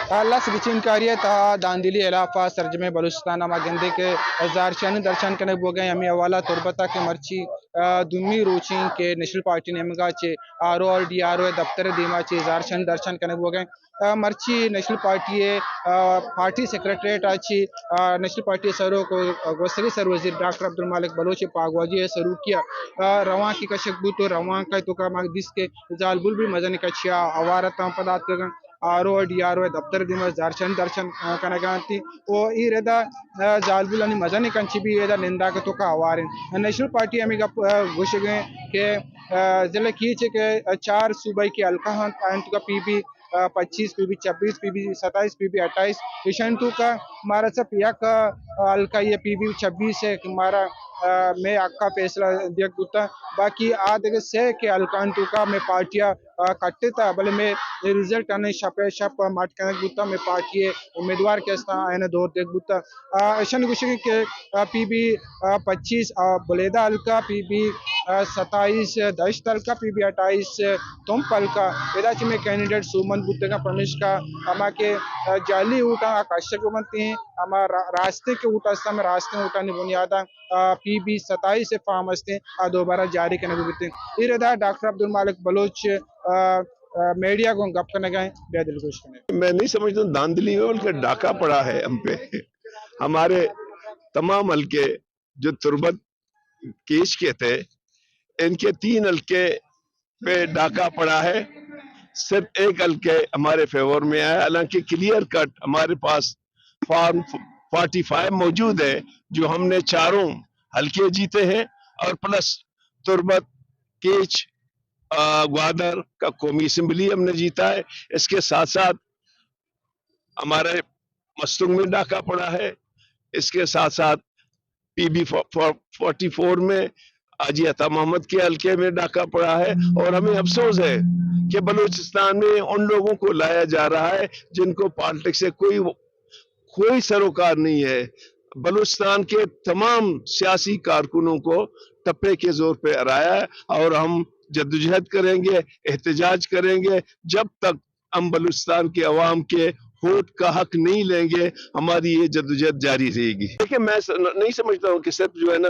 لس بچین کاریه تا داندلی علاقه سرجمه بلوچستان اما گنده که زارشان درشان کنه بوگه همی اوالا تربتا که مرچی دومی روچین که نیشنل پارٹی نمگا چه آرو اور ڈی آرو دفتر دیما چه زارشان درشان کنه بوگه مرچی نیشنل پارٹی پارٹی سیکریٹریٹ آچی نیشنل پارٹی سرو کو گوستگی سر وزیر ڈاکٹر عبدالمالک بلوچ پاگواجی سرو کیا روان کی کشک بو تو روان کا تو کا ماگ دیس کے زال بل بھی مزن کچیا اوارتا پدات کگن آرو ڈی آرو دفتر دیما زارشان درشان کنگانتی او ای ردا زالبل انی مزنی کنچی بھی ردا نندا تو کا اوارن نیشنل پارٹی امی گپ گوشگے کہ ضلع کیچ کے 4 صوبائی کے الکاہن پوائنٹ کا پی be 25 P be 26 P be 27 P be 28 ایشنٹو کا ہمارا سب یک الکا یہ پی بی 26 ہے ہمارا میں اکا فیصلہ دیکھ گتا باقی آدھے سے کہ الکانٹو کا میں پارٹیاں کٹتے تھا بلے میں ریزلٹ آنے شپ مات کرنے گتا میں پارٹی امیدوار کیستا آئین دور دیکھ گتا ایشن گوشگی کہ پی بی 25 بلیدہ الکا پی بی 27 دشت الکا پی بی 28 تمپ الکا ادا چی میں کینڈیڈیٹ سومن بودتے کا پرمیش کا اما کے جعلی اوٹا کاشک بنتی ہیں اما راستے کے اوٹا ستا میں راستے اوٹا نہیں بنیادا پی بی 27 سے فارم ہستے دوبارہ جاری کرنے بودتے ہیں ایردا ڈاکٹر عبدالمالک بلوچ میڈیا کو گپ کرنے گئے بے دل گوش کرنے میں نہیں سمجھتا ہوں داندلی میں بلکہ ڈاکہ پڑا ہے ہم پہ ہمارے تمام حلقے جو تربت کیش کے تھے ان کے 3 حلقے پہ ڈاکہ پڑا ہے صرف ایک حلقے ہمارے فیور میں آیا حالانکہ کلیئر کٹ ہمارے پاس فارم 45 موجود ہے جو ہم نے چاروں حلقے جیتے ہیں اور پلس تربت کیچ گوادر کا قومی اسمبلی ہم نے جیتا ہے اس کے ساتھ ساتھ ہمارے مستنگ میں ڈاکہ پڑا ہے اس کے ساتھ ساتھ پی بی 44 میں حاجی عطا محمد کے حلقے میں ڈاکہ پڑا ہے اور ہمیں افسوس ہے کہ بلوچستان میں ان لوگوں کو لایا جا رہا ہے جن کو پالیٹکس سے کوئی سروکار نہیں ہے بلوچستان کے تمام سیاسی کارکنوں کو ٹپے کے زور پہ ہرایا ہے اور ہم جدوجہد کریں گے احتجاج کریں گے جب تک ہم بلوچستان کے عوام کے ووٹ کا حق نہیں لیں گے ہماری یہ جدوجہد جاری رہے گی دیکھیں میں نہیں سمجھتا ہوں کہ صرف جو ہے نا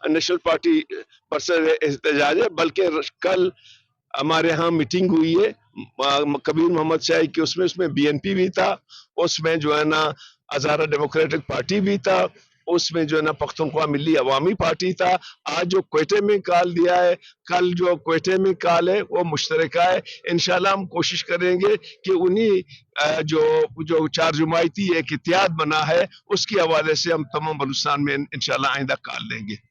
نیشنل پارٹی پر سے احتجاج ہے بلکہ کل ہمارے ہاں میٹنگ ہوئی ہے کبیر محمد شاہی کی اس میں بی این پی بھی تھا اس میں جو ہے نا ہزارہ ڈیموکریٹک پارٹی بھی تھا اس میں جو ہے نا پختونخوا ملی عوامی پارٹی تھا آج جو کوئٹے میں کال دیا ہے کل جو کوئٹے میں کال ہے وہ مشترکہ ہے انشاءاللہ ہم کوشش کریں گے کہ انہی جو 4 جماعتی ایک اتحاد بنا ہے اس کے حوالے سے ہم تمام بلوچستان میں انشاءاللہ آئندہ کال لیں گے